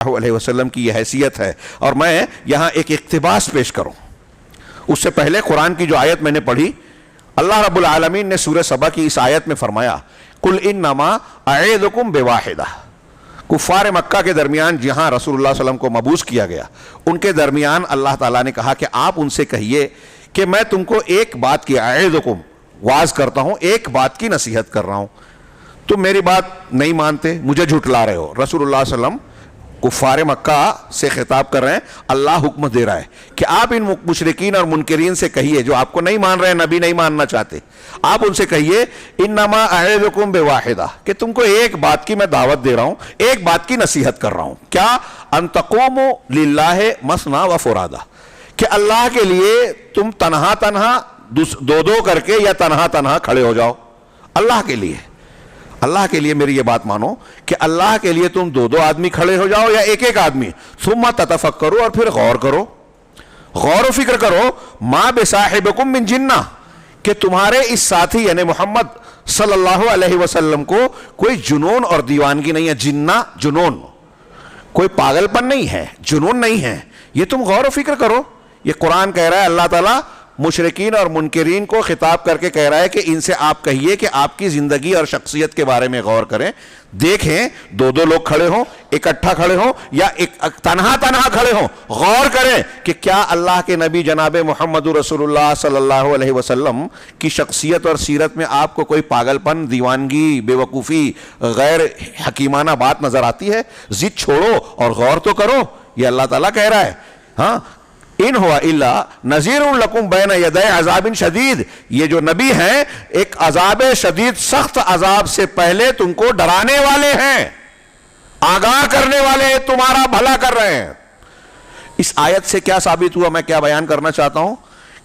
اللہ علیہ وسلم کی یہ حیثیت ہے. اور میں یہاں ایک اقتباس پیش کروں. اس سے پہلے قرآن کی جو آیت میں نے پڑھی، اللہ رب العالمین نے سورہ سبا کی اس آیت میں فرمایا قُلْ إِنَّمَا أَعِظُكُمْ بِوَاحِدَةٍ. کفار مکہ کے درمیان جہاں رسول اللہ صلی اللہ علیہ وسلم کو مبعوث کیا گیا، ان کے درمیان اللہ تعالیٰ نے کہا کہ آپ ان سے کہیے کہ میں تم کو ایک بات کی اعظکم واعظ کرتا ہوں، ایک بات کی نصیحت کر رہا ہوں. تم میری بات نہیں مانتے، مجھے جھٹلا رہے ہو. رسول اللہ صلی اللہ علیہ وسلم کفار مکہ سے خطاب کر رہے ہیں. اللہ حکم دے رہا ہے کہ آپ ان مشرکین اور منکرین سے کہیے جو آپ کو نہیں مان رہے ہیں، نبی نہیں ماننا چاہتے، آپ ان سے کہیے انما اعظکم بواحدہ، کہ تم کو ایک بات کی میں دعوت دے رہا ہوں، ایک بات کی نصیحت کر رہا ہوں. کیا؟ ان تقوموا للہ مثنی و فرادہ، کہ اللہ کے لیے تم تنہا تنہا دو دو کر کے یا تنہا تنہا کھڑے ہو جاؤ. اللہ کے لیے، اللہ کے لیے میری یہ بات مانو کہ اللہ کے لیے تم دو دو آدمی کھڑے ہو جاؤ یا ایک ایک آدمی. ثم تتفکروا، اور پھر غور کرو، غور و فکر کرو. ما بصاحبکم من جنہ، کہ تمہارے اس ساتھی یعنی محمد صلی اللہ علیہ وسلم کو کوئی جنون اور دیوانگی نہیں ہے. جنہ جنون، کوئی پاگل پن نہیں ہے، جنون نہیں ہے. یہ تم غور و فکر کرو. یہ قرآن کہہ رہا ہے، اللہ تعالیٰ مشرکین اور منکرین کو خطاب کر کے کہہ رہا ہے کہ ان سے آپ کہیے کہ آپ کی زندگی اور شخصیت کے بارے میں غور کریں، دیکھیں دو دو لوگ کھڑے ہوں، اکٹھا کھڑے ہوں یا تنہا تنہا کھڑے ہوں. غور کریں کہ کیا اللہ کے نبی جناب محمد رسول اللہ صلی اللہ علیہ وسلم کی شخصیت اور سیرت میں آپ کو کوئی پاگل پن، دیوانگی، بے وقوفی، غیر حکیمانہ بات نظر آتی ہے؟ ضد چھوڑو اور غور تو کرو. یہ اللہ تعالیٰ کہہ رہا ہے. ہاں، ان ہوا الا نذیر لکم بین یدی عذاب شدید، یہ جو نبی ہیں ایک عذاب شدید، سخت عذاب سے پہلے تم کو ڈرانے والے ہیں، آگاہ کرنے والے ہیں، تمہارا بھلا کر رہے ہیں. اس آیت سے کیا ثابت ہوا؟ میں کیا بیان کرنا چاہتا ہوں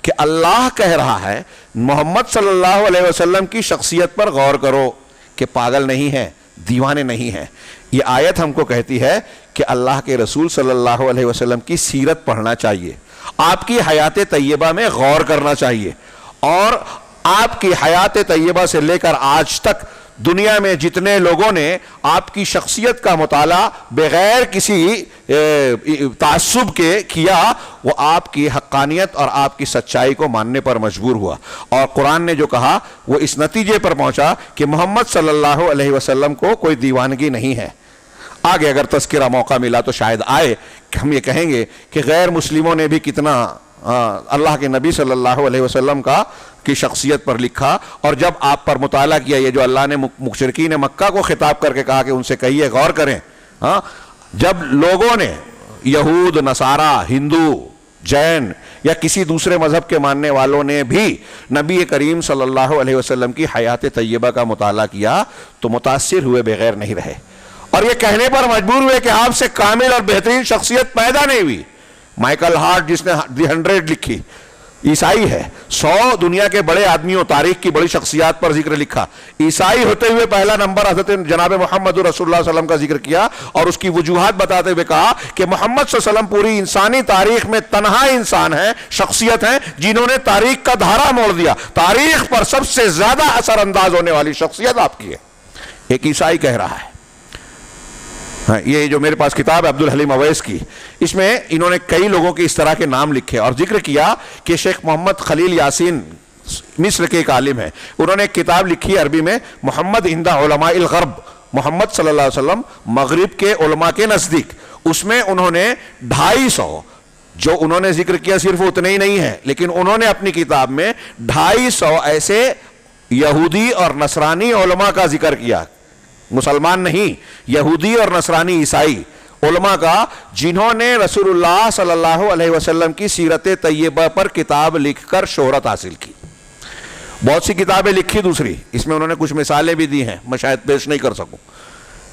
کہ اللہ کہہ رہا ہے محمد صلی اللہ علیہ وسلم کی شخصیت پر غور کرو کہ پاگل نہیں ہے، دیوانے نہیں ہیں. یہ آیت ہم کو کہتی ہے کہ اللہ کے رسول صلی اللہ علیہ وسلم کی سیرت پڑھنا چاہیے، آپ کی حیات طیبہ میں غور کرنا چاہیے، اور آپ کی حیات طیبہ سے لے کر آج تک دنیا میں جتنے لوگوں نے آپ کی شخصیت کا مطالعہ بغیر کسی تعصب کے کیا، وہ آپ کی حقانیت اور آپ کی سچائی کو ماننے پر مجبور ہوا. اور قرآن نے جو کہا وہ اس نتیجے پر پہنچا کہ محمد صلی اللہ علیہ وسلم کو کوئی دیوانگی نہیں ہے. آگے اگر تذکرہ موقع ملا تو شاید آئے کہ ہم یہ کہیں گے کہ غیر مسلموں نے بھی کتنا اللہ کے نبی صلی اللہ علیہ وسلم کی شخصیت پر لکھا، اور جب آپ پر مطالعہ کیا یہ جو اللہ نے مشرکین مکہ کو خطاب کر کے کہا کہ ان سے کہیے غور کریں. ہاں، جب لوگوں نے یہود، نصارہ، ہندو، جین یا کسی دوسرے مذہب کے ماننے والوں نے بھی نبی کریم صلی اللہ علیہ وسلم کی حیات طیبہ کا مطالعہ کیا تو متاثر ہوئے بغیر نہیں رہے، اور یہ کہنے پر مجبور ہوئے کہ آپ سے کامل اور بہترین شخصیت پیدا نہیں ہوئی. مائیکل ہارٹ جس نے دی 100 لکھی، عیسائی ہے. 100 دنیا کے بڑے آدمیوں، تاریخ کی بڑی شخصیات پر ذکر لکھا. عیسائی ہوتے ہوئے پہلا نمبر حضرت جناب محمد رسول اللہ صلی اللہ علیہ وسلم کا ذکر کیا، اور اس کی وجوہات بتاتے ہوئے کہا کہ محمد صلی اللہ علیہ وسلم پوری انسانی تاریخ میں تنہا انسان ہیں، شخصیت ہیں جنہوں نے تاریخ کا دھارا موڑ دیا. تاریخ پر سب سے زیادہ اثر انداز ہونے والی شخصیت آپ کی ہے. ایک عیسائی کہہ رہا ہے. یہ جو میرے پاس کتاب ہے عبدالحلیم اویس کی، اس میں انہوں نے کئی لوگوں کے اس طرح کے نام لکھے اور ذکر کیا کہ شیخ محمد خلیل یاسین مصر کے ایک عالم ہیں، انہوں نے ایک کتاب لکھی عربی میں محمد عند علماء الغرب، محمد صلی اللہ علیہ وسلم مغرب کے علماء کے نزدیک. اس میں انہوں نے 250 جو انہوں نے ذکر کیا صرف اتنے ہی نہیں ہے، لیکن انہوں نے اپنی کتاب میں 250 ایسے یہودی اور نصرانی علماء کا ذکر کیا، مسلمان نہیں، یہودی اور نصرانی عیسائی علماء کا، جنہوں نے رسول اللہ صلی اللہ علیہ وسلم کی سیرت طیبہ پر کتاب لکھ کر شہرت حاصل کی. بہت سی کتابیں لکھی دوسری، اس میں انہوں نے کچھ مثالیں بھی دی ہیں، میں شاید پیش نہیں کر سکوں،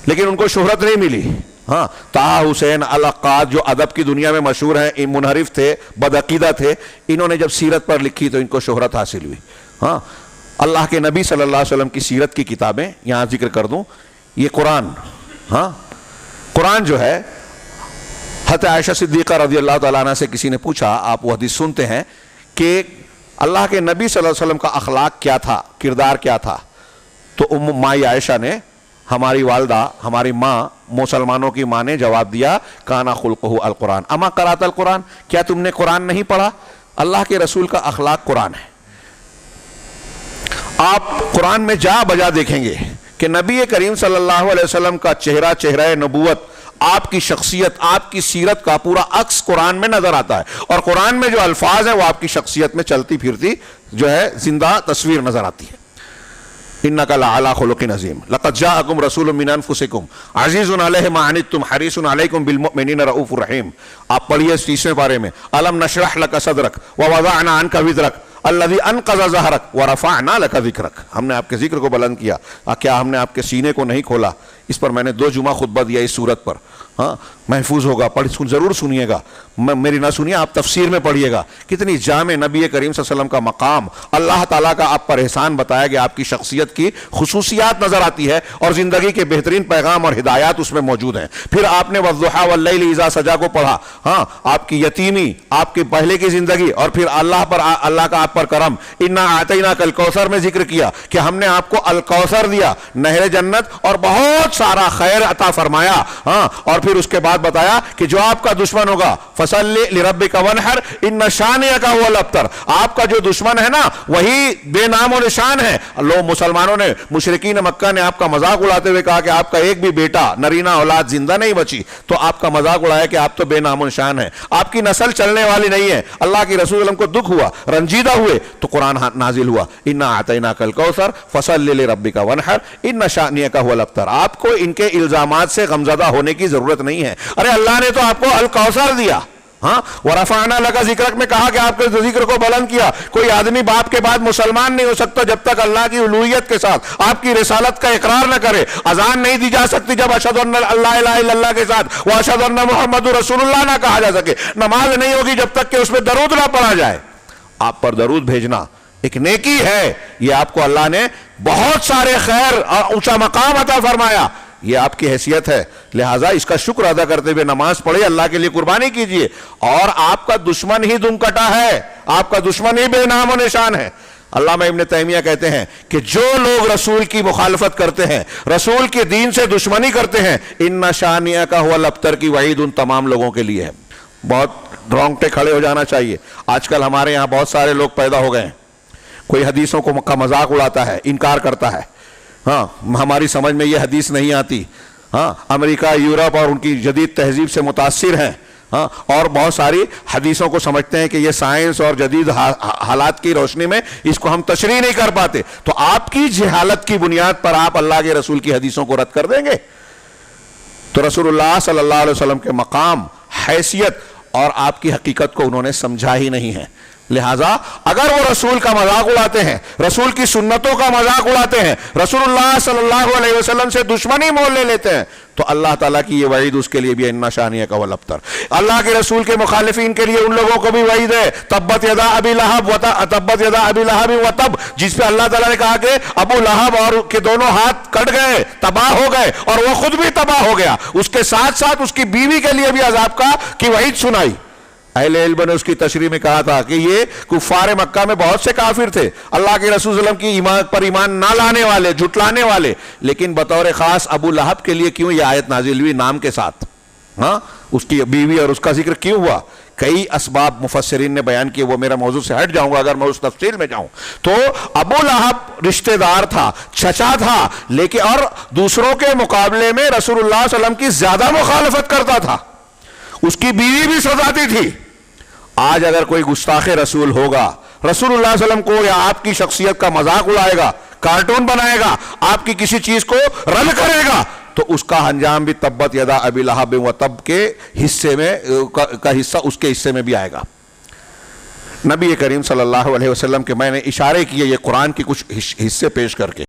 لیکن ان کو شہرت نہیں ملی. ہاں، طہ حسین العقاد جو ادب کی دنیا میں مشہور ہیں، منحرف تھے، بدعقیدہ تھے، انہوں نے جب سیرت پر لکھی تو ان کو شہرت حاصل ہوئی. ہاں، اللہ کے نبی صلی اللہ علیہ وسلم کی سیرت کی کتابیں یہاں ذکر کر دوں. یہ قرآن، ہاں، قرآن جو ہے، حضرت عائشہ صدیقہ رضی اللہ تعالیٰ عنہ سے کسی نے پوچھا، آپ وہ حدیث سنتے ہیں کہ اللہ کے نبی صلی اللہ علیہ وسلم کا اخلاق کیا تھا، کردار کیا تھا، تو مائی عائشہ نے ہماری والدہ ہماری ماں مسلمانوں کی ماں نے جواب دیا کانا خلقہ القرآن اما قرأت القرآن، کیا تم نے قرآن نہیں پڑھا؟ اللہ کے رسول کا اخلاق قرآن ہے۔ آپ قرآن میں جا بجا دیکھیں گے کہ نبی کریم صلی اللہ علیہ وسلم کا چہرہ نبوت، آپ کی شخصیت، آپ کی سیرت کا پورا عکس قرآن میں نظر آتا ہے، اور قرآن میں جو الفاظ ہیں وہ آپ کی شخصیت میں چلتی پھرتی جو ہے زندہ تصویر نظر آتی ہے۔ انک لعلی خلق عظیم لقد جاءکم رسول من انفسکم عزیز علیہ ما عنتم حریص علیکم بالمؤمنین رؤوف رحیم۔ آپ پڑھیے 30ویں پارے میں الم نشرح لک صدرک ووضعنا عنک وزرک الذی انقض ظہرک ورفعنا لک ذکرک۔ ہم نے آپ کے ذکر کو بلند کیا، کیا ہم نے آپ کے سینے کو نہیں کھولا؟ اس پر میں نے 2 جمعہ خطبہ دیا اس صورت پر، ہاں محفوظ ہوگا، ضرور سنیے گا، میری نہ سنیے، آپ تفسیر میں پڑھیے گا۔ کتنی جامع نبی کریم صلی اللہ علیہ وسلم کا مقام، اللہ تعالیٰ کا آپ پر احسان بتایا گیا، آپ کی شخصیت کی خصوصیات نظر آتی ہے اور زندگی کے بہترین پیغام اور ہدایات اس میں موجود ہیں۔ پھر آپ نے والضحیٰ واللیل اذا سجا کو پڑھا، ہاں آپ کی یتیمی، آپ کی پہلے کی زندگی، اور پھر اللہ کا آپ پر کرم، انا اعطیناک الکوثر میں ذکر کیا کہ ہم نے آپ کو الکوثر دیا، نہر جنت اور بہت سارا خیر عطا فرمایا، ہاں اور پھر اس کے بعد بتایا کہ جو آپ کا دشمن ہوگا فصلی لربک وانحر ان شانئک هو الابتر، آپ کا جو دشمن ہے نا وہی بے نام و نشان ہے۔ لوگ مسلمانوں نے، مشرکین مکہ نے آپ کا مذاق اڑاتے ہوئے کہا کہ آپ کا ایک بھی بیٹا نرینہ اولاد زندہ نہیں بچی، تو آپ کا مذاق اڑایا کہ آپ تو بے نام و نشان ہیں، آپ کی نسل چلنے والی نہیں ہے۔ اللہ کے رسول اللہ کو دکھ ہوا، رنجیدہ ہوئے، تو قرآن نازل ہوا انا اعطیناک الکوثر فصلی لربک وانحر ان شانئک هو الابتر۔ آپ کو ان کے الزامات سے غمزدہ ہونے کی ضرورت نہیں ہے، ارے اللہ نے تو آپ کو الکوثر دیا، ہاں ورفعنا لک ذکرک میں کہا کہ آپ کے ذکر کو بلند کیا۔ کوئی آدمی باپ کے بعد مسلمان نہیں ہو سکتا جب تک اللہ کی الوہیت کے ساتھ آپ کی رسالت کا اقرار نہ کرے۔ اذان نہیں دی جا سکتی جب اشہد ان لا الہ الا اللہ کے ساتھ واشہد ان محمد رسول اللہ نہ کہا جا سکے۔ نماز نہیں ہوگی جب تک کہ اس میں درود نہ پڑھا جائے۔ آپ پر درود بھیجنا ایک نیکی ہے، یہ آپ کو اللہ نے بہت سارے خیر اور اونچا مقام عطا فرمایا، یہ آپ کی حیثیت ہے، لہٰذا اس کا شکر ادا کرتے ہوئے نماز پڑھے، اللہ کے لیے قربانی کیجئے۔ اور آپ کا دشمن ہی دم کٹا ہے، آپ کا دشمن ہی بے نام و نشان ہے۔ علامہ ابن تیمیہ کہتے ہیں کہ جو لوگ رسول کی مخالفت کرتے ہیں، رسول کے دین سے دشمنی کرتے ہیں، ان شانئک هو الابتر کی وعید ان تمام لوگوں کے لیے ہے۔ بہت رونگٹے کھڑے ہو جانا چاہیے۔ آج کل ہمارے یہاں بہت سارے لوگ پیدا ہو گئے ہیں، کوئی حدیثوں کا مذاق اڑاتا ہے، انکار کرتا ہے، ہاں ہماری سمجھ میں یہ حدیث نہیں آتی، ہاں امریکہ یورپ اور ان کی جدید تہذیب سے متاثر ہیں، ہاں اور بہت ساری حدیثوں کو سمجھتے ہیں کہ یہ سائنس اور جدید حالات کی روشنی میں اس کو ہم تشریح نہیں کر پاتے، تو آپ کی جہالت کی بنیاد پر آپ اللہ کے رسول کی حدیثوں کو رد کر دیں گے؟ تو رسول اللہ صلی اللہ علیہ وسلم کے مقام، حیثیت اور آپ کی حقیقت کو انہوں نے سمجھا ہی نہیں ہے۔ لہٰذا اگر وہ رسول کا مذاق اڑاتے ہیں، رسول کی سنتوں کا مذاق اڑاتے ہیں، رسول اللہ صلی اللہ علیہ وسلم سے دشمنی مول لے لیتے ہیں، تو اللہ تعالیٰ کی یہ وعید اس کے لیے بھی ان شانئک هو الابتر۔ اللہ کے رسول کے مخالفین کے لیے ان لوگوں کو بھی وعید ہے، تبت یدا ابی لہب وتب، جس پہ اللہ تعالیٰ نے کہا کہ ابو لہب اور کے دونوں ہاتھ کٹ گئے، تباہ ہو گئے، اور وہ خود بھی تباہ ہو گیا، اس کے ساتھ ساتھ اس کی بیوی کے لیے بھی عذاب کی وعید سنائی۔ اہل علم نے اس کی تشریح میں کہا تھا کہ یہ کفار مکہ میں بہت سے کافر تھے، اللہ کے رسول صلی اللہ علیہ وسلم کی ایمان نہ لانے والے، جھٹلانے والے، لیکن بطور خاص ابو لہب کے لیے کیوں یہ آیت نازل ہوئی نام کے ساتھ؟ ہاں اس کی بیوی اور اس کا ذکر کیوں ہوا؟ کئی اسباب مفسرین نے بیان کیے، وہ میرا موضوع سے ہٹ جاؤں گا اگر میں اس تفصیل میں جاؤں۔ تو ابو لہب رشتہ دار تھا، چچا تھا، لیکن اور دوسروں کے مقابلے میں رسول اللہ صلی اللہ علیہ وسلم کی زیادہ مخالفت کرتا تھا، اس کی بیوی بھی سزاتی تھی۔ آج اگر کوئی گستاخ رسول ہوگا، رسول اللہ صلی اللہ علیہ وسلم کو یا آپ کی شخصیت کا مذاق اڑائے گا، کارٹون بنائے گا، آپ کی کسی چیز کو رد کرے گا، تو اس کا انجام بھی تبت یدا ابی لہب وتب کے حصے میں کا حصہ اس کے حصے میں بھی آئے گا۔ نبی کریم صلی اللہ علیہ وسلم کے میں نے اشارے کیے یہ قرآن کی کچھ حصے پیش کر کے۔